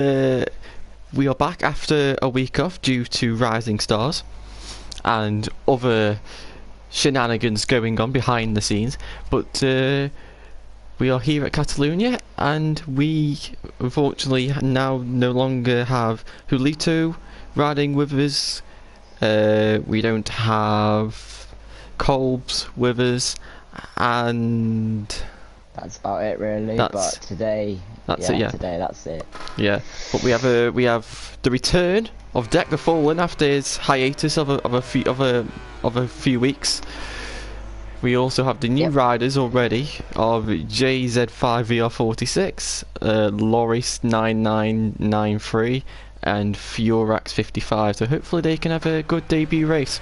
Uh, we are back after a week off due to Rising Stars and other shenanigans going on behind the scenes, but we are here at Catalunya, and we unfortunately now no longer have Julito riding with us. We don't have Kolbs with us, and that's about it really. But today, today that's it. Yeah, but we have the return of Deck the Fallen after his hiatus of a few weeks. We also have the new riders already of JZ5VR46, Loris 9993, and Furax 55. So hopefully they can have a good debut race.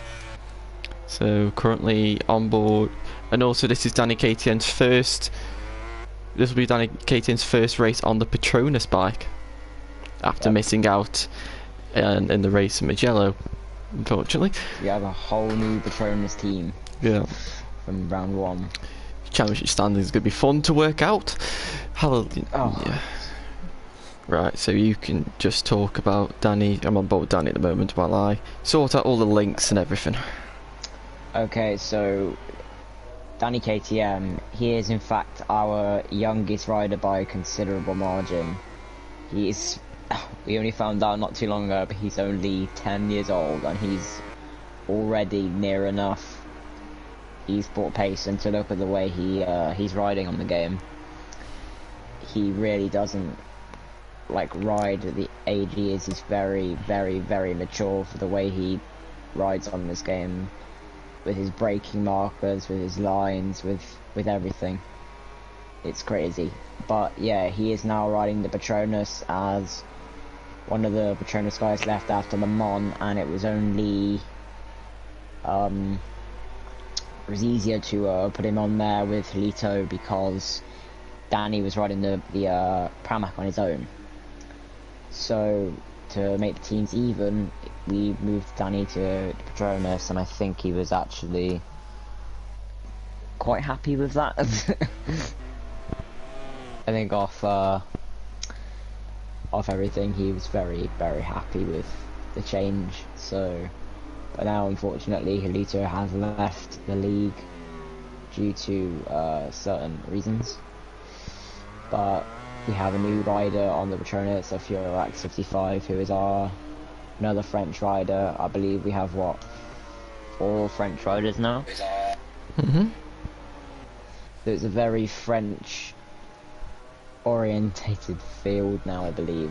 So currently on board, and also this is Danny KTN's first. This will be Danny KTN's first race on the Patronus bike after missing out in the race in Mugello, unfortunately. We have a whole new Patronus team. Yeah. From round one. Championship standings is going to be fun to work out. Hallelujah. Oh. Yeah. Right, so you can just talk about Danny. I'm on board with Danny at the moment while I sort out all the links and everything. Okay, so Danny KTM, he is in fact our youngest rider by a considerable margin. We only found out not too long ago, but he's only 10 years old and he's already near enough esport pace, and to look at the way he's riding on the game, he really doesn't ride at the age he is. He's very, very, very mature for the way he rides on this game, with his braking markers, with his lines, with everything. It's crazy. But yeah, he is now riding the Patronus as one of the Patronus guys left after Le Mans, and it was only it was easier to put him on there with Julito because Danny was riding the Pramac on his own. So to make the teams even, we moved Danny to Patronus, and I think he was actually quite happy with that. I think off everything, he was very, very happy with the change. So, but now unfortunately Julito has left the league due to certain reasons. But we have a new rider on the Patronus, a Furax 55, who is another French rider. I believe we have 4 French riders now. Mm-hmm. So it's a very French orientated field now, I believe.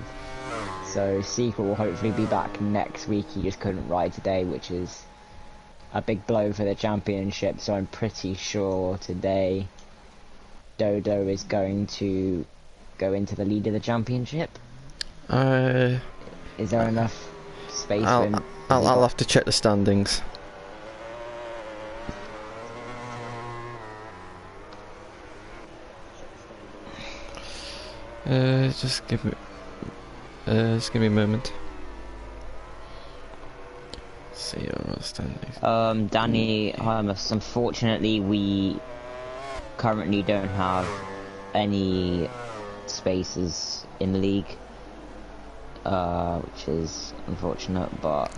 So Secret will hopefully be back next week. He just couldn't ride today, which is a big blow for the championship. So I'm pretty sure today Dodo is going to go into the lead of the championship. Is there enough space for him? I'll have to check the standings. Just give me a moment. Let's see your standings. Danny, unfortunately we currently don't have any spaces in the league, which is unfortunate, but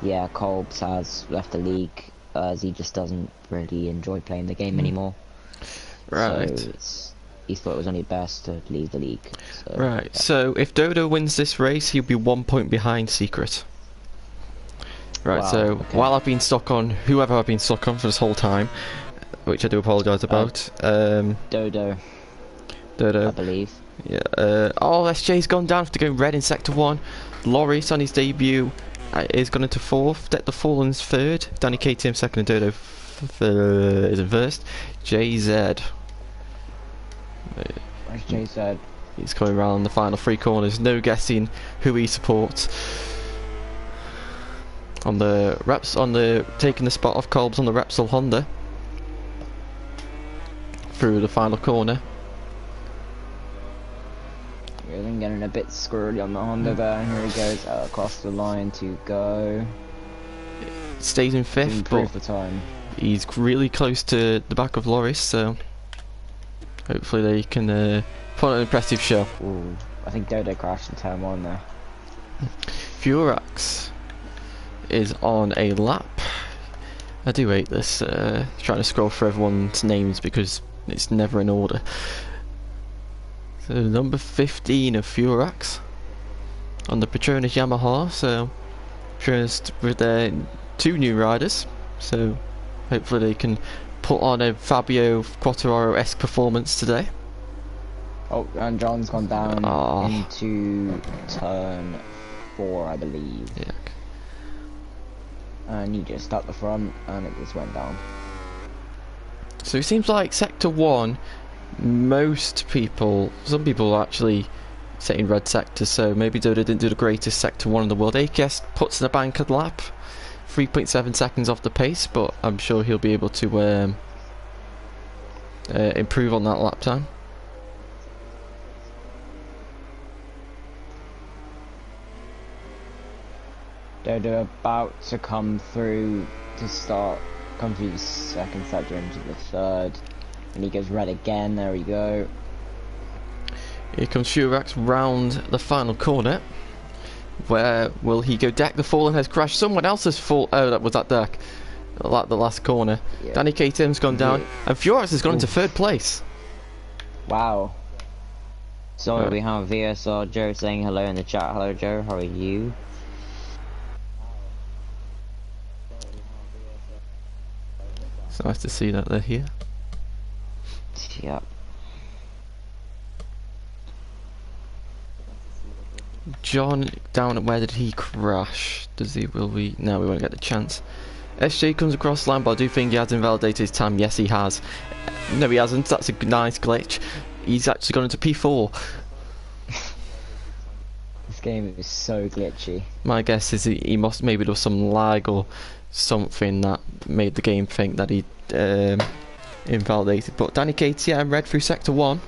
yeah, Kolbs has left the league as he just doesn't really enjoy playing the game anymore. Right. So he thought it was only best to leave the league. So, right, yeah. So if Dodo wins this race, he'll be 1 point behind Secret. Right, wow, so okay. while I've been stuck on whoever I've been stuck on for this whole time, which I do apologise about. Dodo, I believe. Yeah. SJ's gone down to go red in Sector 1. Loris on his debut is gone into 4th. Deck the Fallen's 3rd. Danny KTM 2nd and Dodo is in 1st. JZ. Where's JZ? He's coming around the final 3 corners. No guessing who he supports. On the taking the spot off Kolbs on the Repsol Honda. Through the final corner. We're then getting a bit squirrely on the Honda there. Here he goes across the line to go. Stays in 5th, but the time. He's really close to the back of Loris, so hopefully they can put on an impressive show. Ooh. I think Dodo crashed in turn 1 there. Furax is on a lap. I do hate this, trying to scroll through everyone's names because it's never in order. So number 15 of Furax on the Petronas Yamaha, so Petronas with their 2 new riders, so hopefully they can put on a Fabio Quartararo-esque performance today. Oh, and John's gone down into turn 4, I believe. Yeah. And he just stuck the front, and it just went down. So it seems like Sector 1, some people are actually setting red sectors, so maybe Dodo didn't do the greatest Sector 1 in the world. AKS puts in a banker lap, 3.7 seconds off the pace, but I'm sure he'll be able to improve on that lap time. Dodo about to come through the second sector into the third. And he goes red again, there we go. Here comes Furax round the final corner. Where will he go? Deck the fallen has crashed. Someone else has fall. Oh, that was that deck. Like the last corner. Yeah. Danny KTM's gone down. And Furax has gone into 3rd place. Wow. So we have VSR Joe saying hello in the chat. Hello Joe, how are you? It's nice to see that they're here. Yep. John down at where did he crash? No, we won't get the chance. SJ comes across the line, but I do think he has invalidated his time. Yes, he has. No, he hasn't. That's a nice glitch. He's actually gone into P4. This game is so glitchy. My guess is he must, maybe there was some lag or something that made the game think that he invalidated. But Danny KTM red through sector 1.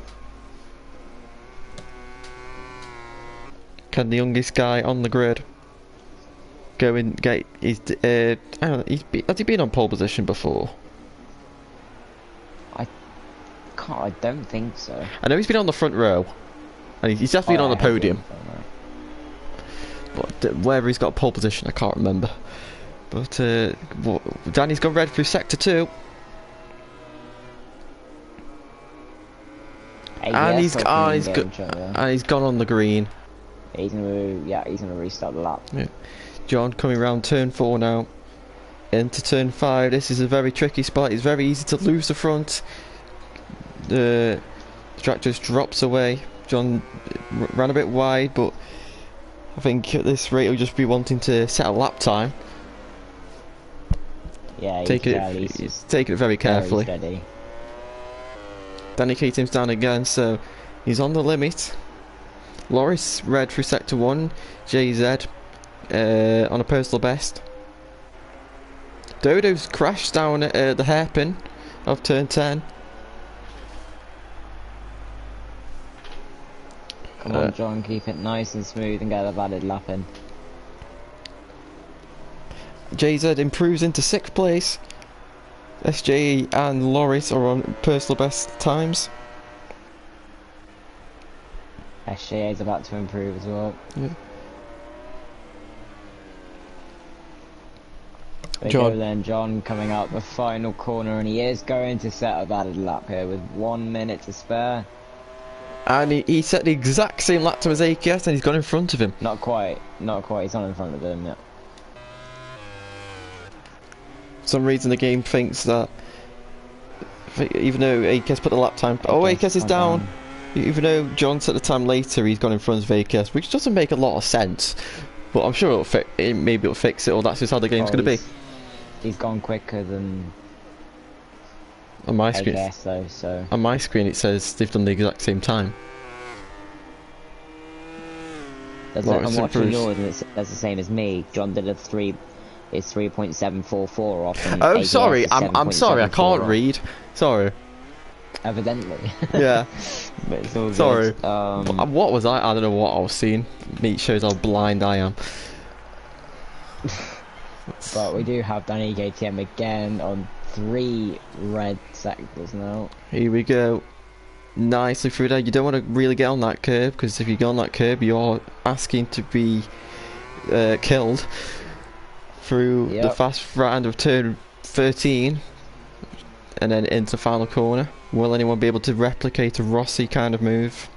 Can the youngest guy on the grid go and get his I don't know, has he been on pole position before? I don't think so. I know he's been on the front row, and he's definitely been on the podium. But wherever he's got pole position, I can't remember. But Danny's gone red through sector 2, and he's gone on the green. He's gonna restart the lap. Yeah. John coming around turn 4 now, into turn 5. This is a very tricky spot. It's very easy to lose the front. The track just drops away. John ran a bit wide, but I think at this rate he'll just be wanting to set a lap time. Yeah, he's taking it very carefully. Steady. Danny Keating's down again, so he's on the limit. Loris red through sector 1, JZ on a personal best. Dodo's crashed down at the hairpin of turn 10. Come on John, keep it nice and smooth and get a valid lap in. JZ improves into 6th place. SJ and Loris are on personal best times. SJ is about to improve as well. Yeah. John coming up the final corner, and he is going to set a valid lap here with 1 minute to spare. And he set the exact same lap time as AKS, and he's gone in front of him. Not quite, he's not in front of him yet. For some reason the game thinks that, even though AKS put the lap time... AKS is down. Even though John set the time later, he's gone in front of AKS, which doesn't make a lot of sense. But I'm sure maybe it'll fix it, or that's just how the game's going to be. He's gone quicker than on my screen. AKS though, so on my screen it says they've done the exact same time. I'm watching yours and it's the same as me. John did it's 3.744 off. Oh, sorry, I'm sorry, I can't read. Sorry. Evidently. Yeah. But it's all sorry. Good. What was I don't know what I was seeing. It shows how blind I am. But we do have Danny KTM again on 3 red sectors now. Here we go. nicely through there. You don't want to really get on that curb, because if you get on that curb, you're asking to be killed through the fast round of turn 13, and then into the final corner. Will anyone be able to replicate a Rossi kind of move?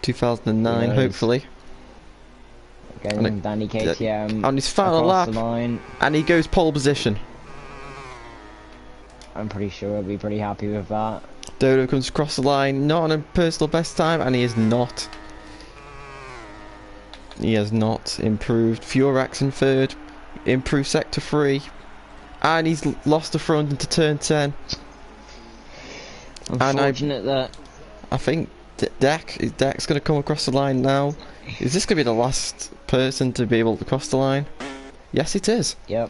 2009, hopefully. Again, Danny KTM on his final lap, and he goes pole position. I'm pretty sure he'll be pretty happy with that. Dodo comes across the line, not on a personal best time, and he is not. He has not improved. Furax in third, improved sector 3, and he's lost the front into turn 10. Unfortunate that. I think Deck's going to come across the line now. Is this going to be the last person to be able to cross the line? Yes, it is. Yep.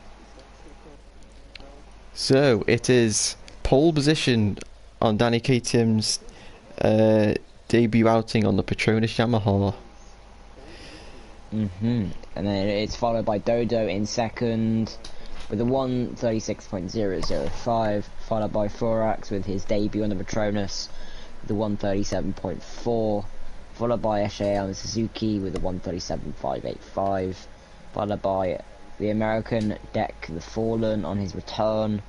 So it is pole position on Danny KTM's debut outing on the Petronas Yamaha. And then it's followed by Dodo in second with a 1:36.005, followed by Furax with his debut on the Petronas with a 1:37.4, followed by Eshe on Suzuki with a 1:37.585, followed by the American Deck the Fallen on his return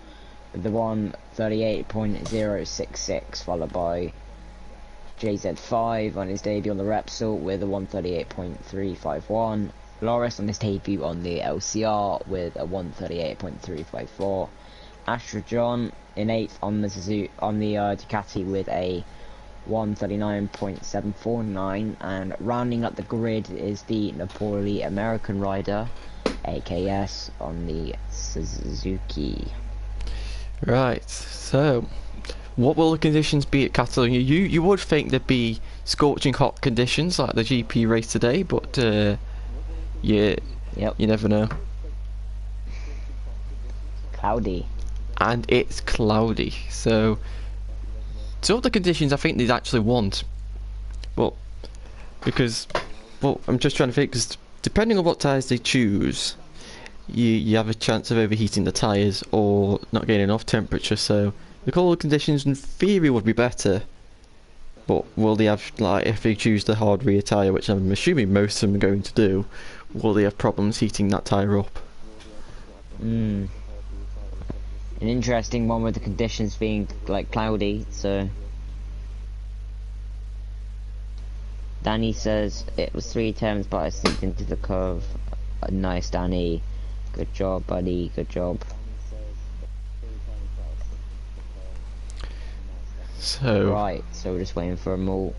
with the 1:38.066, followed by JZ5 on his debut on the Repsol with a 1:38.351, Loris on his debut on the LCR with a 1:38.354, Astra John in 8th on the Ducati with a 1:39.749, and rounding up the grid is the Napoli American rider AKS on the Suzuki. Right, so what will the conditions be at Catalunya? You would think there'd be scorching hot conditions like the GP race today, but you never know. Cloudy. And it's cloudy, so of the conditions I think they'd actually want. Well, I'm just trying to think, because depending on what tyres they choose, you have a chance of overheating the tyres or not getting enough temperature, so the colder conditions in theory would be better. But will they have, like, if they choose the hard rear tyre, which I'm assuming most of them are going to do, will they have problems heating that tyre up? An interesting one with the conditions being, like, cloudy, so... Danny says it was 3 turns, but I slipped into the curve. Nice, Danny. Good job, buddy. Good job. So... Right, so we're just waiting for them all.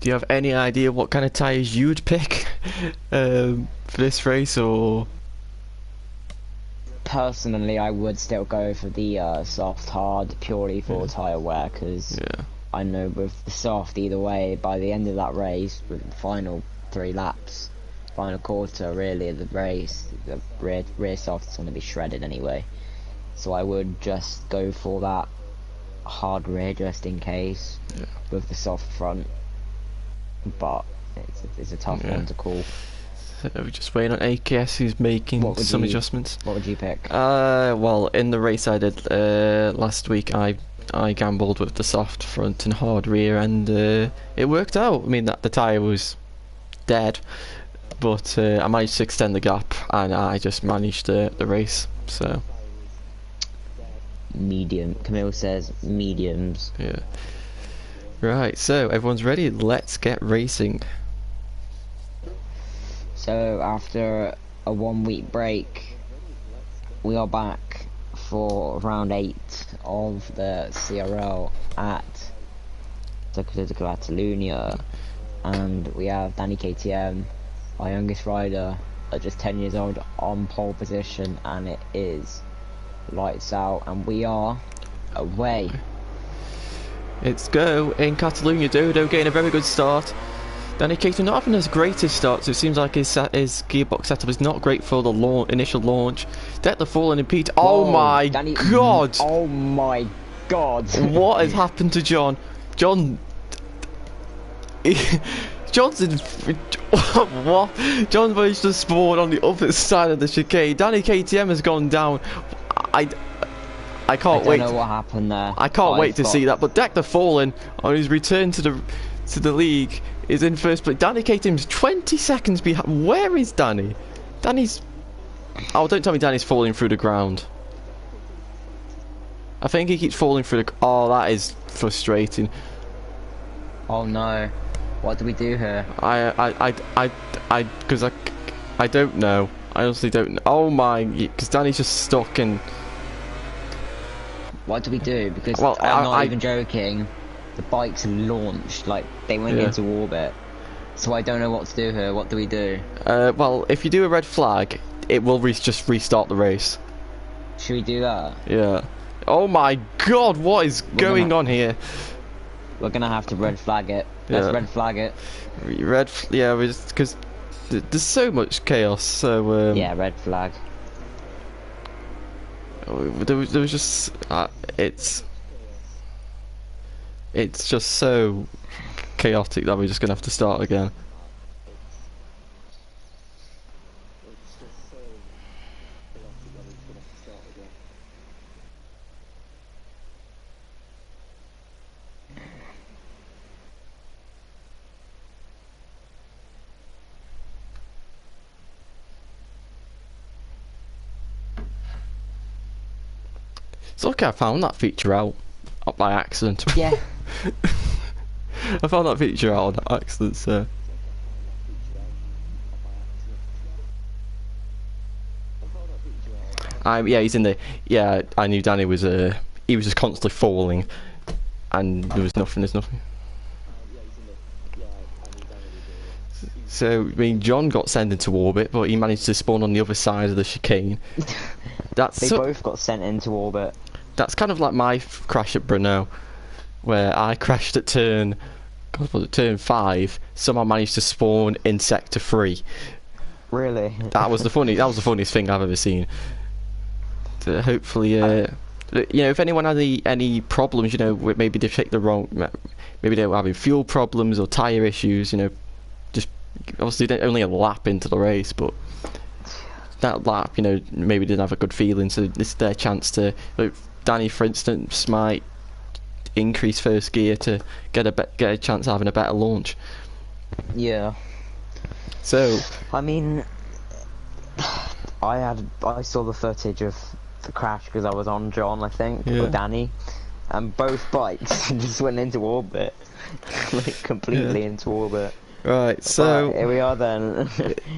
Do you have any idea what kind of tyres you'd pick for this race, or...? Personally, I would still go for the soft hard purely for tyre wear, because I know with the soft either way, by the end of that race, with the final 3 laps, final quarter really of the race, the rear soft is going to be shredded anyway. So I would just go for that hard rear just in case, with the soft front. But it's a tough one to call. So we're just waiting on AKS, who's making some adjustments. What would you pick? Well, in the race I did last week, I gambled with the soft front and hard rear, and it worked out. I mean, the tyre was dead, but I managed to extend the gap, and I just managed the race. So medium. Camille says mediums. Yeah. Right. So everyone's ready. Let's get racing. So after a 1-week break, we are back for round 8 of the CRL at Catalunya, and we have Danny KTM, our youngest rider, at just 10 years old, on pole position, and it is lights out, and we are away. It's go in Catalunya. Dodo getting a very good start. Danny KTM not having his greatest start, so it seems like his gearbox setup is not great for the initial launch. Deck the Fallen in Pete. Oh my god! Oh my god! What has happened to John? John's in... What? John managed to spawn on the other side of the chicane. Danny KTM has gone down. I I can't I wait. don't know what happened there. I can't wait to see that. But Deck the Fallen on his return to the league is in first place. Danny KTM's 20 seconds behind. Where is Danny? Danny's. Oh, don't tell me Danny's falling through the ground. I think he keeps falling through the. Oh, that is frustrating. Oh no, what do we do here? Because I don't know. I honestly don't know. Oh my, because Danny's just stuck in. What do we do? Because Well, I'm not even joking. The bikes launched, like they went into orbit. So I don't know what to do here. What do we do? Well, if you do a red flag, it will just restart the race. Should we do that? Yeah. Oh my God, what is going on here? We're gonna have to red flag it. Let's red flag it. Yeah, because there's so much chaos. So yeah, red flag. There was just it's just so chaotic that we're just gonna have to start again. It's okay, I found that feature out by accident. Yeah. I found that feature out on accident, so. Yeah, he's in the. Yeah, I knew Danny was. He was just constantly falling, and there was nothing. There's nothing. So, I mean, John got sent into orbit, but he managed to spawn on the other side of the chicane. They both got sent into orbit. That's kind of like my crash at Brno, where I crashed at turn 5. Somehow managed to spawn in sector 3. Really? That was the funniest thing I've ever seen. So hopefully, you know, if anyone has any problems, you know, maybe they picked the wrong, maybe they were having fuel problems or tyre issues, you know, just obviously only a lap into the race, but that lap, you know, maybe didn't have a good feeling, so this is their chance to. Like, Danny, for instance, might increase first gear to get a chance of having a better launch. Yeah. So, I mean, I saw the footage of the crash because I was on John, I think, or Danny, and both bikes just went into orbit, like completely into orbit. Right, so but here we are then.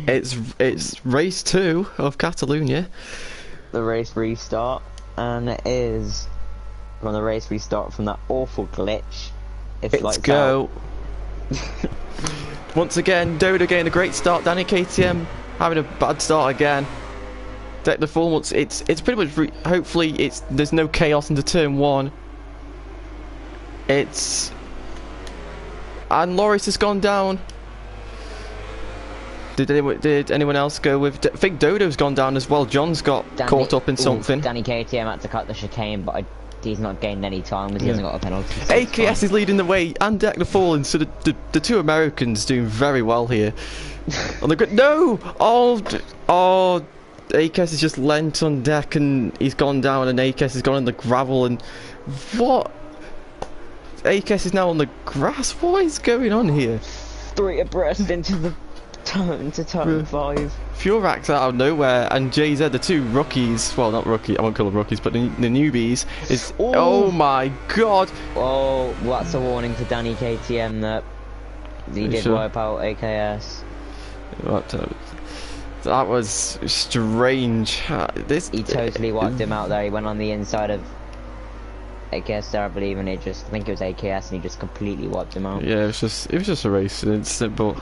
it's race 2 of Catalunya. The race restart, and it is from the race restart from that awful glitch. Let's go. Once again, Dodo getting a great start. Danny KTM having a bad start again. Deck the full. It's pretty much. Hopefully, there's no chaos into turn 1. And Loris has gone down. Did anyone else go with? I think Dodo's gone down as well. John's got caught up in something. Danny KTM had to cut the chicane, but he's not gained any time because he hasn't got a penalty. So AKS is leading the way, and Deck the Fallen. So the two Americans doing very well here. On the grid. No! Oh! AKS has just lent on Deck and he's gone down, and AKS has gone on the gravel. And what? AKS is now on the grass. What is going on here? 3 abreast into turn 5. Furax out of nowhere, and JZ, the two rookies, well, not rookie, I won't call them rookies, but the newbies, is. Ooh. Oh my God! Oh, well, that's a warning to Danny KTM that he did wipe out AKS. That was strange. He totally wiped him out there. He went on the inside of AKS there, I believe, and I think it was AKS, and he just completely wiped him out. Yeah, it was just a race, and it's simple.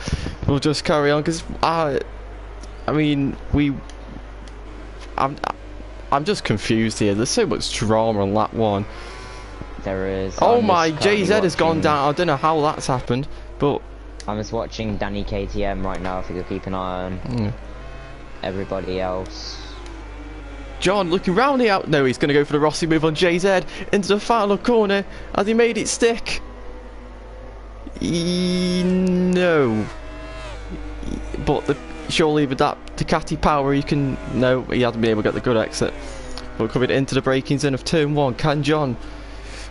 We'll just carry on, because I mean, I'm just confused here. There's so much drama on lap 1. There is. Oh my, JZ has gone down. I don't know how that's happened, but I'm just watching Danny KTM right now. If you could keep an eye on everybody else. John looking round the out. No, he's going to go for the Rossi move on JZ into the final corner. Has he made it stick? No. But surely with that Ducati power, you can. No, he hasn't been able to get the good exit. But coming into the braking zone of turn 1, can John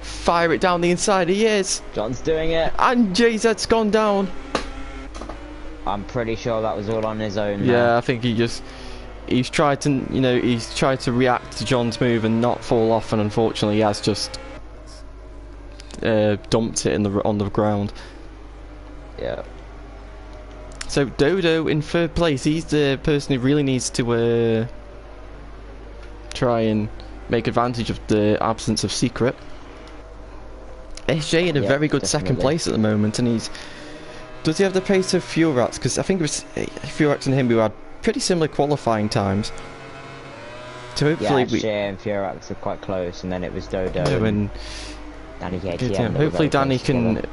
fire it down the inside? He is. John's doing it. And JZ's gone down. I'm pretty sure that was all on his own. Yeah, I think he's tried to, he's tried to react to John's move and not fall off, and unfortunately he has just dumped it on the ground. Yeah. So Dodo in third place. He's the person who really needs to try and make advantage of the absence of Secret. SJ in a very good second place at the moment, and does he have the pace of Fuel Rats? Because I think it was Fuel Rats and him who had pretty similar qualifying times. So hopefully SJ and Fuel Rats are quite close, and then it was Dodo and Danny KTM. Hopefully Danny can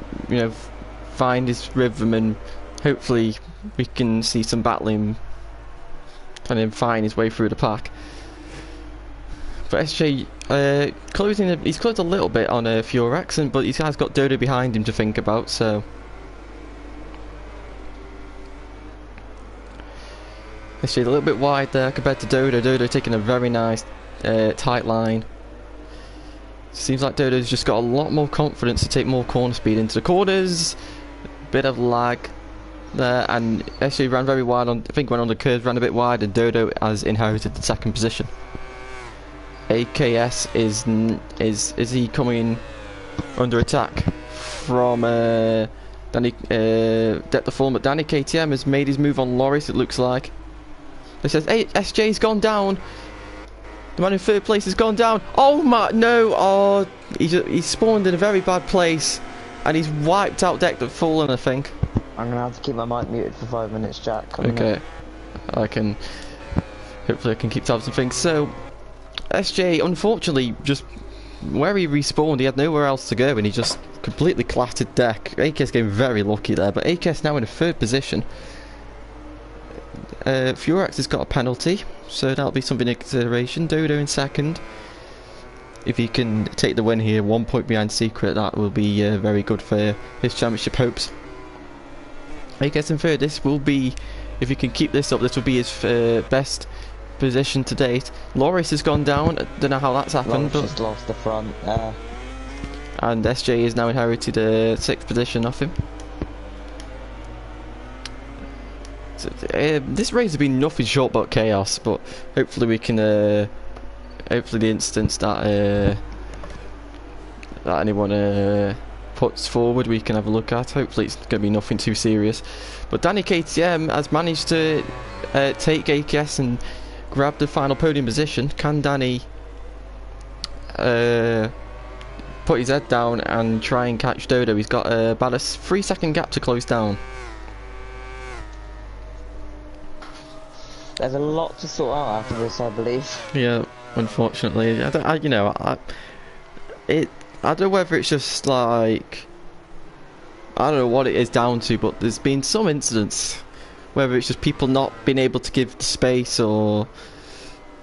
find his rhythm, and hopefully we can see some battling and him find his way through the pack. But SJ he's closed a little bit on Fuel Rex, but he has got Dodo behind him to think about, so SJ a little bit wide there compared to Dodo. Dodo taking a very nice tight line. Seems like Dodo's just got a lot more confidence to take more corner speed into the corners. Bit of lag there, and SJ ran very wide I think went on the curves, ran a bit wide, and Dodo has inherited the second position. AKS is he coming under attack from Danny Depth of Form? But Danny KTM has made his move on Loris, it looks like. It says, hey, SJ's gone down. The man in third place has gone down. Oh my, no, oh, he's spawned in a very bad place, and he's wiped out Deck of Fallen, I think. I'm gonna have to keep my mic muted for 5 minutes, Jack. Okay, hopefully I can keep tabs on things. So SJ, unfortunately, just where he respawned, he had nowhere else to go, and he just completely clattered Deck. AKS getting very lucky there, but AKS now in a third position. Furax has got a penalty, so that'll be something in consideration. Dodo in second. If he can take the win here, 1 point behind Secret, that will be very good for his championship hopes. AKS in third. This will be, if he can keep this up, this will be his best position to date. Loris has gone down. I don't know how that's happened, Loris just lost the front there. And SJ has now inherited a 6th position off him. So, this race has been nothing short but chaos, but hopefully we can hopefully the instance that anyone puts forward we can have a look at. Hopefully it's going to be nothing too serious. But Danny KTM has managed to take AKS and grab the final podium position. Can Danny put his head down and try and catch Dodo? He's got about a 3-second gap to close down. There's a lot to sort out after this, I believe. Yeah, unfortunately, I don't know whether it's just like, I don't know what it is down to, but there's been some incidents, whether it's just people not being able to give the space or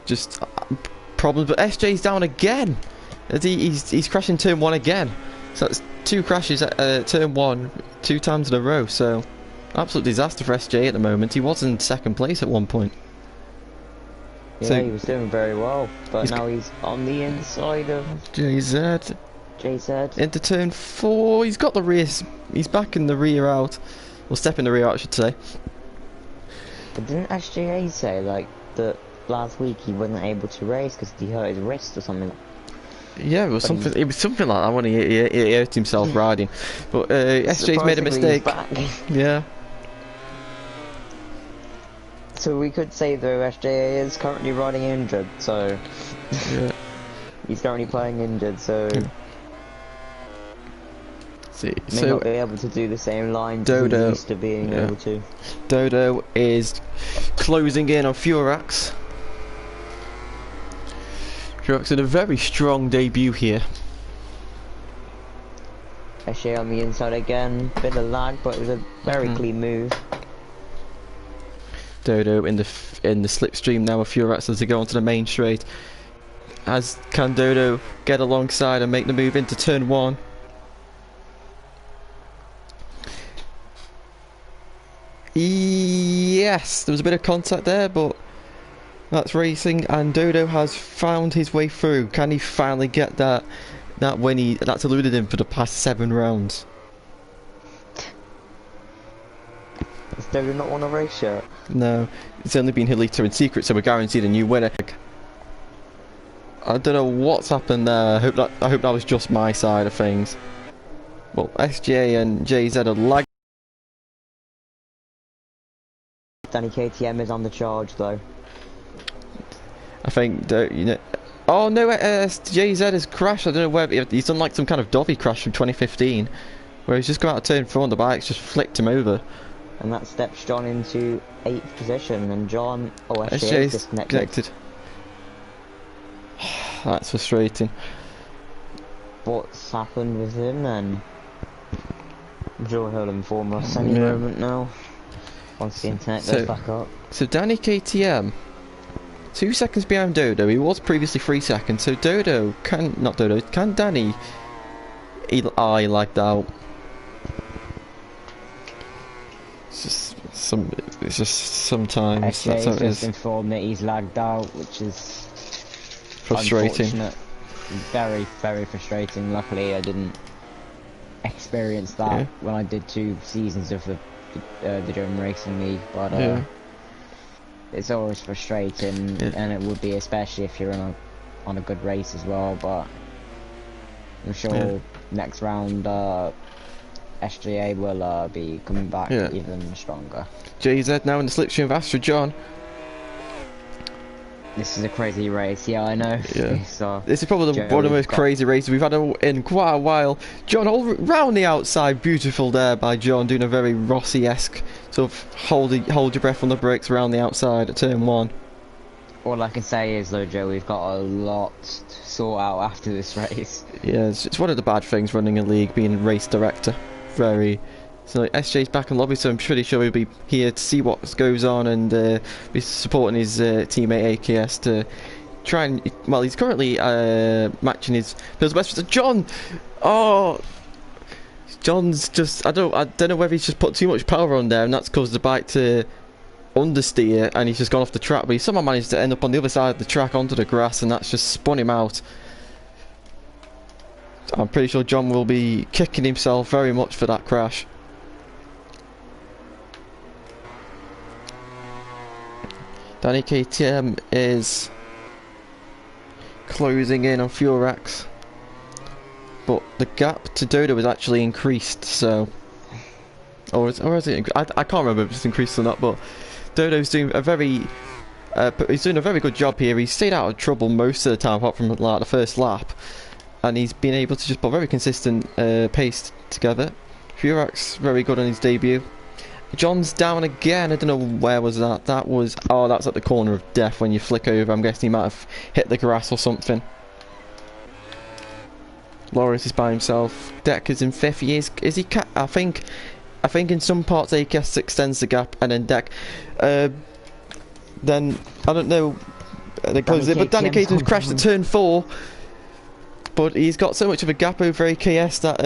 just problems. But SJ's down again. He's crashing turn 1 again. So that's 2 crashes at turn 1 2 times in a row. So absolute disaster for SJ at the moment. He was in second place at one point. Yeah, So he was doing very well, but now he's on the inside of JZ into turn 4. He's got the rear. He's back in the rear out, or step in the rear out, I should say. But didn't SJA say like that last week he wasn't able to race because he hurt his wrist or something? Yeah, it was something. It was something like that when he hurt himself riding. But SJ's made a mistake. Yeah. So we could say though SJA is currently riding injured, so yeah. He's currently playing injured, so may not be able to do the same lines Dodo, he used to being able to. Dodo is closing in on Furax. Furax in a very strong debut here. SJA on the inside again, bit of lag, but it was a very clean move. Dodo in the slipstream now of Furax as they go onto the main straight. Can Dodo get alongside and make the move into turn 1? Yes, there was a bit of contact there, but That's racing, and Dodo has found his way through. Can he finally get that win that's eluded him for the past 7 rounds? Does Dodo not want a race yet? No, it's only been Hilita in secret, so we're guaranteed a new winner. I don't know what's happened there. I hope that was just my side of things. Well, SJ and JZ are lagging. Danny KTM is on the charge though. I think, you know. Oh no, JZ has crashed. I don't know where he's done, like some kind of dovey crash from 2015, where he's just come out of turn 4 and the bike's just flicked him over. And that steps John into 8th position, and John, SJ SJ's is disconnected. That's frustrating. What's happened with him then? I'm sure he'll inform us any moment now. Once the internet goes back up. So Danny KTM, 2 seconds behind Dodo. He was previously 3 seconds. So can Danny? He lagged out. It's just sometimes that's how it is. Informed that he's lagged out, which is frustrating. Very, very frustrating. Luckily, I didn't experience that when I did 2 seasons of the German Racing League, but it's always frustrating, and it would be especially if you're on a good race as well. But I'm sure next round SGA will be coming back even stronger. JZ now in the slipstream of Astra John. This is a crazy race, yeah, I know. Yeah. This is probably one of the most crazy races we've had in quite a while. John, all round the outside, beautiful there by John, doing a very Rossi-esque sort of hold your breath on the brakes around the outside at turn 1. All I can say is though, Joe, we've got a lot to sort out after this race. Yeah, it's one of the bad things running a league, being race director. So SJ's back in lobby, so I'm pretty sure he'll be here to see what goes on and be supporting his teammate AKS to try and, well, he's currently matching his best. John, John's just I don't know whether he's just put too much power on there and that's caused the bike to understeer and he's just gone off the track, but he somehow managed to end up on the other side of the track onto the grass and that's just spun him out. I'm pretty sure John will be kicking himself very much for that crash. Danny KTM is closing in on Furax, but the gap to Dodo was actually increased, so... Or is it... I can't remember if it's increased or not, but Dodo's doing a very... he's doing a very good job here. He's stayed out of trouble most of the time, apart from like the first lap. And he's been able to just put very consistent pace together. Furax very good on his debut. John's down again. I don't know where was that. That was that's at the corner of death when you flick over. I'm guessing he might have hit the grass or something. Lawrence is by himself. Deck is in 5th. Is he? I think in some parts AKS extends the gap, and then Deck. Then I don't know. They close it, but Danny KTM's crashed at turn 4. But he's got so much of a gap over AKS that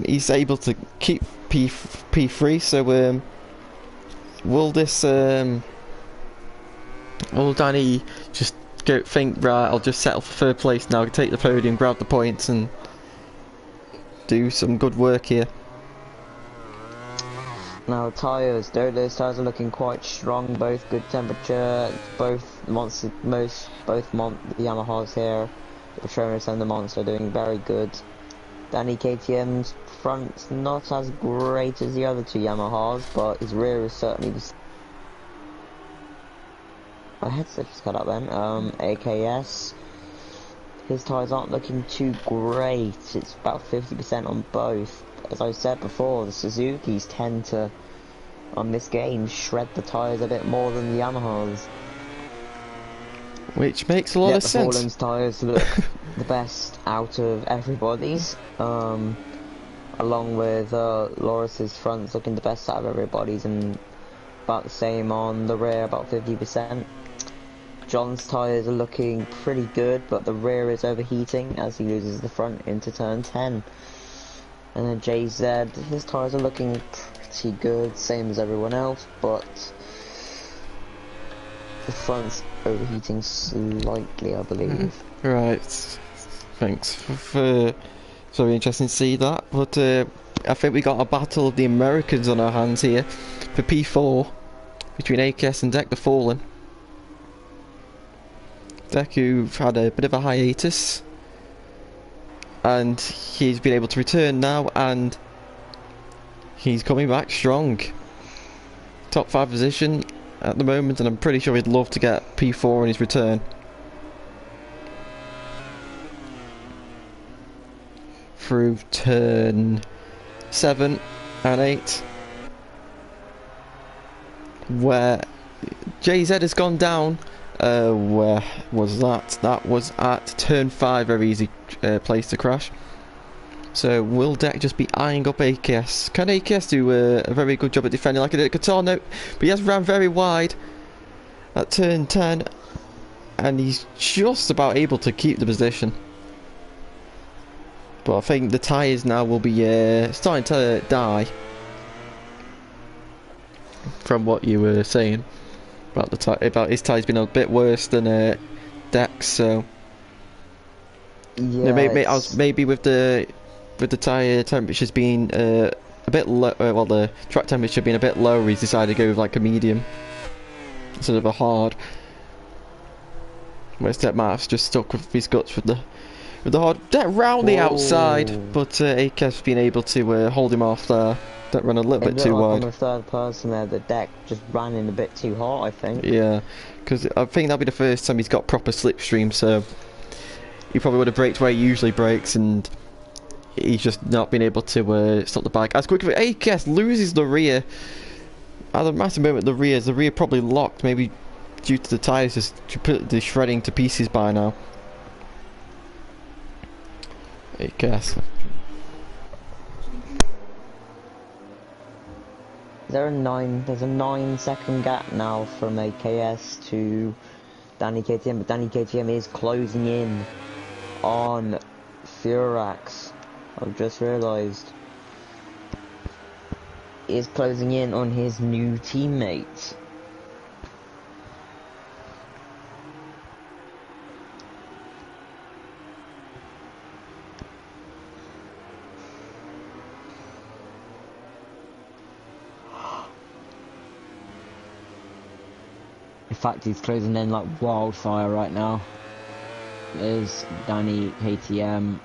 he's able to keep P3. So will Danny just think, right, I'll just settle for 3rd place now, take the podium, grab the points and do some good work here? Now tyres, Dodo's tyres are looking quite strong, both good temperature, both Yamahas here. The Patronus and the Monster doing very good. Danny KTM's front's not as great as the other 2 Yamahas, but his rear is certainly the... My headset just cut out then. AKS, his tyres aren't looking too great. It's about 50% on both. As I said before, the Suzukis tend to, on this game, shred the tyres a bit more than the Yamahas. Which makes a lot of sense. Paulin's tyres look the best out of everybody's, along with Loris's fronts looking the best out of everybody's, and about the same on the rear, about 50%. John's tyres are looking pretty good, but the rear is overheating as he loses the front into turn 10. And then JZ, his tyres are looking pretty good, same as everyone else, but The front's overheating slightly, I believe. Right. Thanks for very interesting to see that. But I think we got a battle of the Americans on our hands here for P4 between AKS and Deck the Fallen. Deck, who've had a bit of a hiatus, and he's been able to return now, and he's coming back strong. Top 5 position at the moment, and I'm pretty sure he'd love to get P4 on his return. Through turn 7 and 8, where JZ has gone down. Where was that? That was at turn 5, very easy place to crash. So will Deck just be eyeing up AKS? Can AKS do a very good job at defending like he did at Qatar? No, but he has ran very wide at turn 10, and he's just about able to keep the position. But I think the tyres now will be starting to die, from what you were saying about about his tyres being a bit worse than Deck's. So Yeah, maybe with the tyre temperatures being a bit low, well, the track temperature being a bit lower, he's decided to go with like a medium instead of a hard. Whereas Deck might have just stuck with his guts with the hard. Deck round the outside, but AK's been able to hold him off there. Deck ran a little bit too wide. On the third person there, the Deck just ran in a bit too hard, I think. Yeah, because I think that'll be the first time he's got proper slipstream, so he probably would have braked where he usually brakes, and he's just not been able to stop the bike as quickly. AKS loses the rear at a massive moment. The rear probably locked, maybe due to the tyres just completely shredding to pieces by now. AKS. There's a 9-second gap now from AKS to Danny KTM, but Danny KTM is closing in on Furax. I've just realised. He is closing in on his new teammate. In fact, he's closing in like wildfire right now. There's Danny KTM.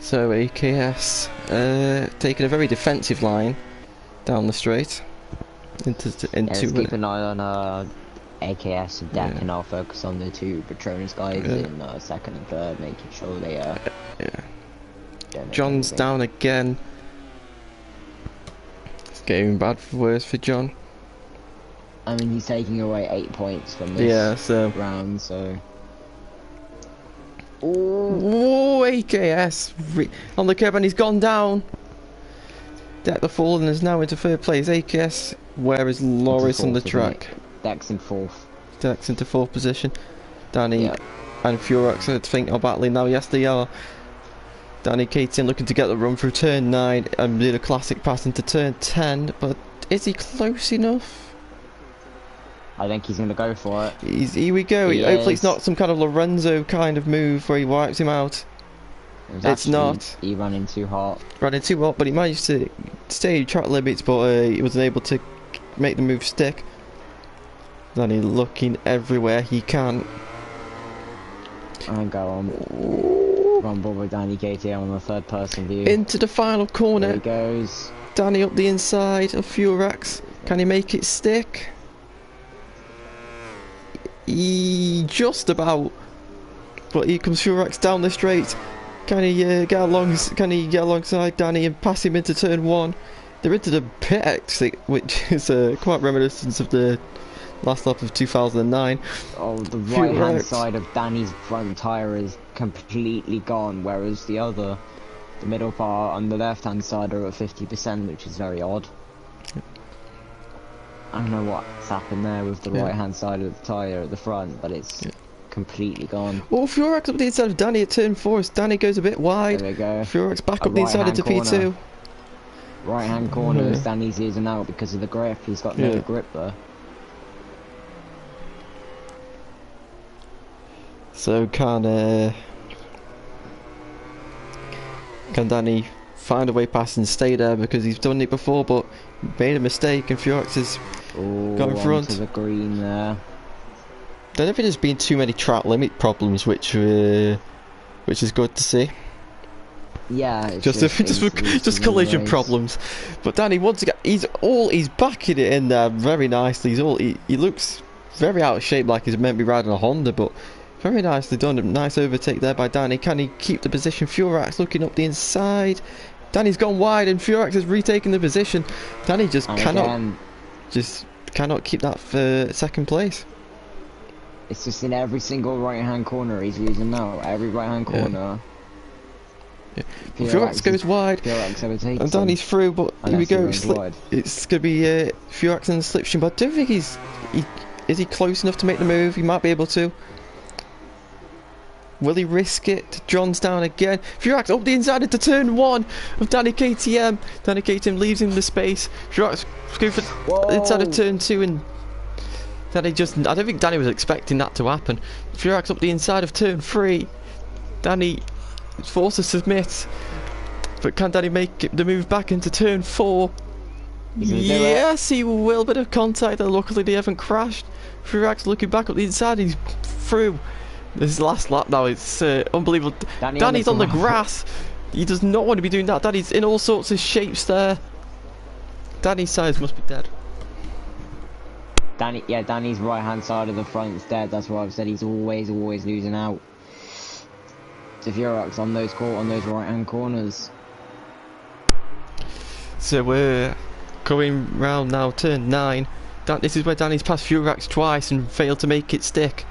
So AKS taking a very defensive line down the straight into Let's keep an eye on AKS and Deck, and I'll focus on the two Patronus guys in second and third, making sure they John's down again. It's getting bad for worse for John. I mean, he's taking away 8 points from this round, so. Whoa, AKS on the curb, and he's gone down. Deck the Fallen is now into third place. AKS, where is Loris on the track? Deck's in fourth. Deck's into fourth position. Danny and Furax, I think, are battling now. Yes, they are. Danny KTM looking to get the run through turn 9 and did a classic pass into turn 10, but is he close enough? I think he's going to go for it. Here we go. Hopefully it's not some kind of Lorenzo kind of move where he wipes him out. It's not. He ran in too hot. Ran in too hot, but he managed to stay track limits, but he wasn't able to make the move stick. Danny looking everywhere he can. And go on. Rumble with Danny KTM on the third person view. Into the final corner. There he goes. Danny up the inside of Furax. Can he make it stick? He just about. But here comes Furax down the straight. Can he get alongside Danny and pass him into turn 1? They're into the pit exit, which is quite reminiscent of the last lap of 2009. Oh, the right hand side of Danny's front tyre is completely gone, whereas the middle part on the left hand side are at 50%, which is very odd. I don't know what's happened there with the right hand side of the tyre at the front, but it's completely gone. Oh, Furax up the inside of Danny at turn 4 as Danny goes a bit wide. There we go. Furax back A up the inside right-hand into P2. Right hand corner as Danny's losing out because of the grip. He's got no grip there. So can Danny find a way past and stay there, because he's done it before but made a mistake and Furax has got in front. Onto the green there. Don't think there's been too many track limit problems, which is good to see. Yeah, just collision problems. But Danny, once again, he's backing it in there very nicely. He looks very out of shape, like he's meant to be riding a Honda, but very nicely done. A nice overtake there by Danny. Can he keep the position? Furax looking up the inside. Danny's gone wide and Furax has retaken the position. Danny just cannot keep that for second place. It's just in every single right hand corner he's losing now. Every right hand corner. Furax goes wide and Danny's through, but here we go. It's going to be Furax and Slipstream, but I don't think is he close enough to make the move? He might be able to. Will he risk it? John's down again. Furax up the inside into turn 1 of Danny KTM. Danny KTM leaves him the space. Furax going for inside of turn 2 and Danny just... I don't think Danny was expecting that to happen. Furax up the inside of turn 3. Danny is forced to submit. But can Danny make the move back into turn 4? Yes, he will. Bit of contact there. Luckily they haven't crashed. Furax looking back up the inside. He's through. This is the last lap now. It's unbelievable. Danny's on the grass. He does not want to be doing that. Danny's in all sorts of shapes there. Danny's sides must be dead. Danny's right hand side of the front is dead. That's why I've said he's always losing out. So Furax on those right hand corners. So we're going round now, turn 9. This is where Danny's passed Furax twice and failed to make it stick.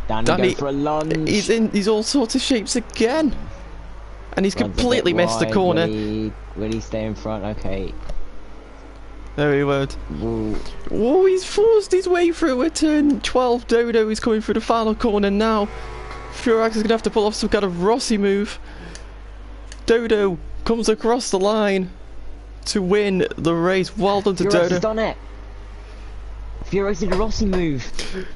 Danny goes for a lunge. He's all sorts of shapes again, and he's completely missed the corner. Will he stay in front? Okay. No, he won't. Oh, he's forced his way through a turn 12. Dodo is coming through the final corner now. Furax is going to have to pull off some kind of Rossi move. Dodo comes across the line to win the race. Well done to Dodo. Furax has done it. Furax did a Rossi move.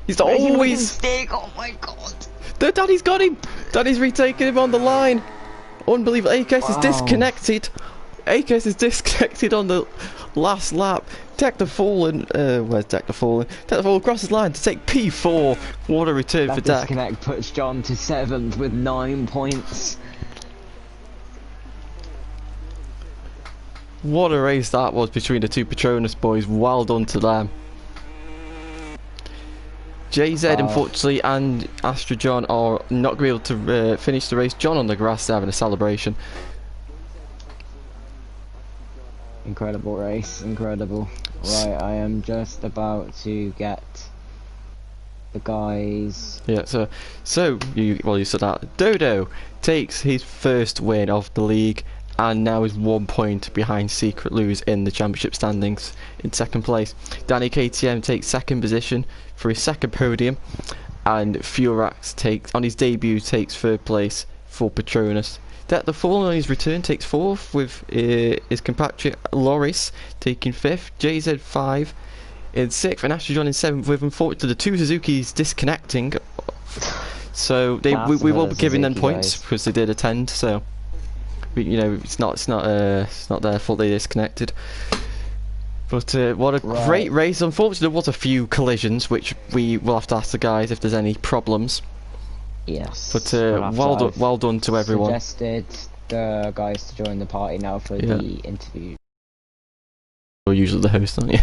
He's always... Oh my god. Danny's got him. Danny's retaking him on the line. Unbelievable. AKS is disconnected. AKS is disconnected on the last lap. Deck the Fallen. Where's Deck the Fallen? Deck the Fallen crosses the line to take P4. What a return for Deck. That disconnect puts John to 7th with 9 points. What a race that was between the two Petronas boys. Well done to them. JZ, unfortunately, and Astra John are not going to be able to finish the race. John on the grass having a celebration. Incredible race, incredible. Right, I am just about to get the guys. Yeah, so you said that. Dodo takes his first win of the league and now is 1 point behind Secret Lose in the championship standings in second place. Danny KTM takes second position for his second podium, and Furax takes on his debut takes third place for Petronas. That the Fallen on his return takes fourth, with his compatriot Loris taking fifth, JZ 5 in sixth, and Astra John in seventh. With unfortunately the two Suzukis disconnecting, so we will be giving them points because they did attend. So you know it's not their fault they disconnected. But what a great race. Unfortunately there was a few collisions which we will have to ask the guys if there's any problems. Yes. But well done to everyone. Suggested the guys to join the party now for the interview. You're usually the host, aren't you?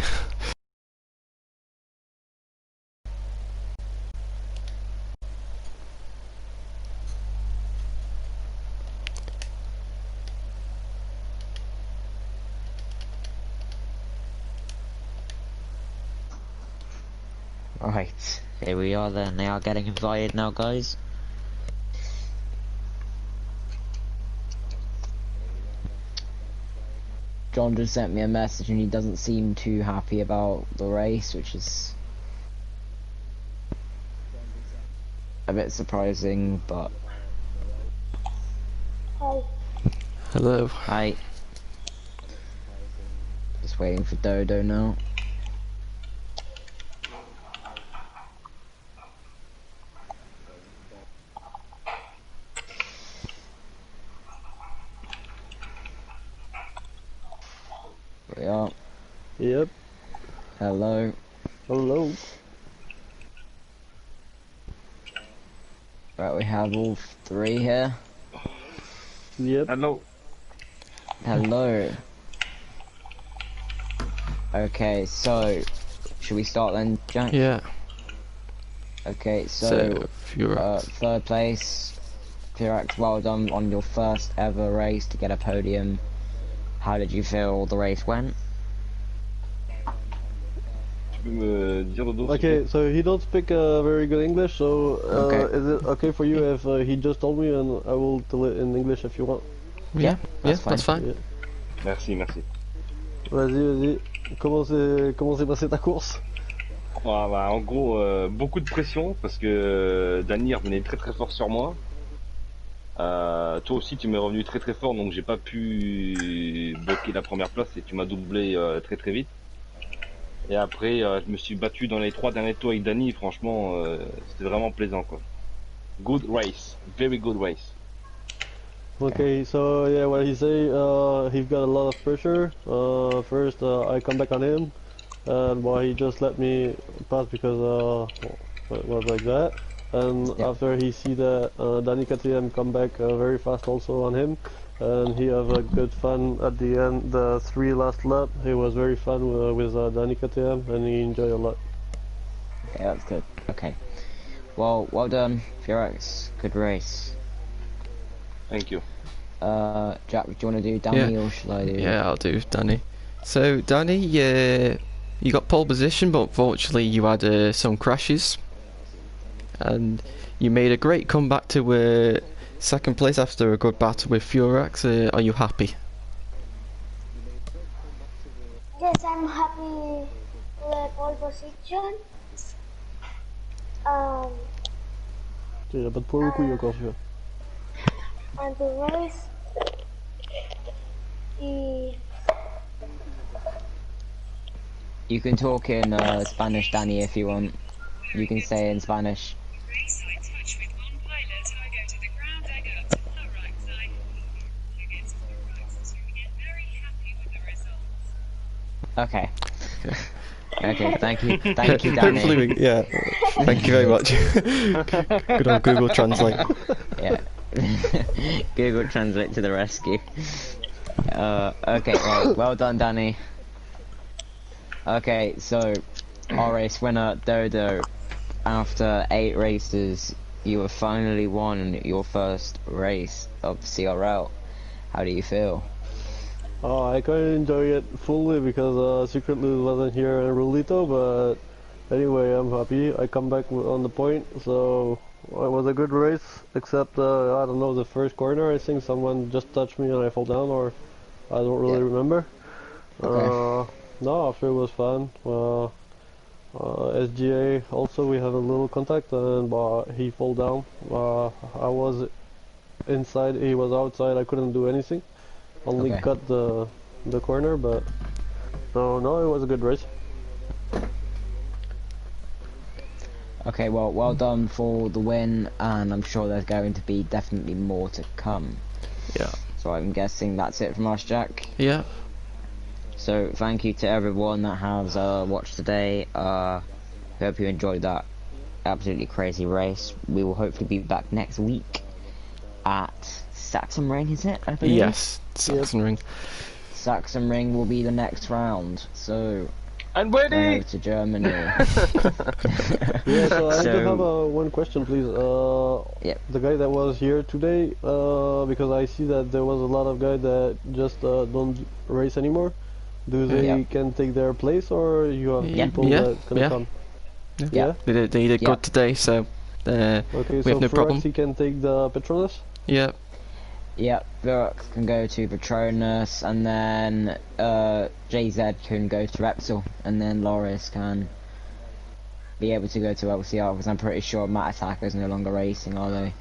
Right, here we are then. They are getting invited now, guys. John just sent me a message and he doesn't seem too happy about the race, which is a bit surprising, but Hi. Hello. hi. Just waiting for Dodo now. We are. Yep. Hello. Hello. Right, we have all three here. Yep. Hello. Hello. Okay, so should we start then, Jack? Yeah. Okay, So, so Furax. third place, Furax, well done on your first ever race to get a podium. How did you feel the race went? Tu peux me dire Dodo? Okay, so he don't speak very good English, so Okay. is it okay for you if he just told me and I will tell it in English if you want? Yeah, that's that's fine. Yeah. Merci, merci. Vas-y. Comment s'est passée ta course? Ah, bah, en gros, beaucoup de pression parce que Danny revenait très très fort sur moi. Toi aussi, tu m'es revenu très très fort, donc j'ai pas pu bloquer la première place et tu m'as doublé très très vite. Et après, je me suis battu dans les 3 derniers tours avec Danny. Franchement, c'était vraiment plaisant, quoi. Good race, very good race. Okay, so yeah, what he say, he's got a lot of pressure. First, I come back on him, and well, he just let me pass because it was like that. And Yeah. after he see that Danny KTM come back very fast also on him, and he have a good fun at the end. The 3 last lap, he was very fun with Danny KTM, and he enjoyed a lot. Okay, that's good. Okay. Well done, Furax. Good race. Thank you. Jack, do you want to do Danny or shall I do? Yeah, I'll do Danny. So, Danny, you got pole position, but unfortunately you had some crashes. And you made a great comeback to second place after a good battle with Furax. Are you happy? Yes, I'm happy with pole position. Il a pas de poil au couille encore celui-là. And the race. Y You can talk in Spanish, Danny, if you want. You can say in Spanish. Race I touch with one pilot, I go to the ground, I go up to the right side, who gets to the right, so we get very happy with the results. Okay. Okay, thank you, Danny. Hopefully, yeah. Thank you very much. Good old Google Translate. Yeah. Google Translate to the rescue. Okay, well done, Danny. Okay, so our race winner, Dodo. After 8 races, you have finally won your first race of CRL. How do you feel? I couldn't enjoy it fully because Secret Loot wasn't here in Rulito, but anyway, I'm happy. I come back on the point, so it was a good race, except, I don't know, the first corner, I think someone just touched me and I fell down, or I don't really remember. Okay. No, after it was fun. SGA, also we have a little contact, and he fell down. I was inside, he was outside, I couldn't do anything. Only Okay. cut the corner, but so no, it was a good race. Okay, well done for the win, and I'm sure there's going to be definitely more to come. Yeah. So I'm guessing that's it from us, Jack. Yeah. So thank you to everyone that has watched today. Hope you enjoyed that absolutely crazy race. We will hopefully be back next week at Saxon Ring, is it? I believe? Yes. Saxon Ring. Saxon Ring will be the next round. So I'm going ready! over to Germany. Yeah, so I do have So one question, please. Yep. The guy that was here today, because I see that there was a lot of guys that just don't race anymore. Do they can take their place, or you have people that gonna come? Yeah. They did good today, so Okay, we so have no problem. he can take the Petronas? Yeah. Virax can go to Patronus, and then JZ can go to Repsol, and then Loris can be able to go to LCR because I'm pretty sure Matt Attacker is no longer racing, are they?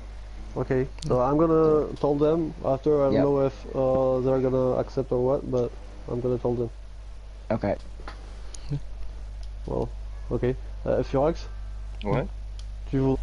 Okay, so I'm gonna tell them after. I don't Yep. know if they're gonna accept or what, but I'm gonna tell them. Okay. Well, ok. Furax, Ouais. tu veux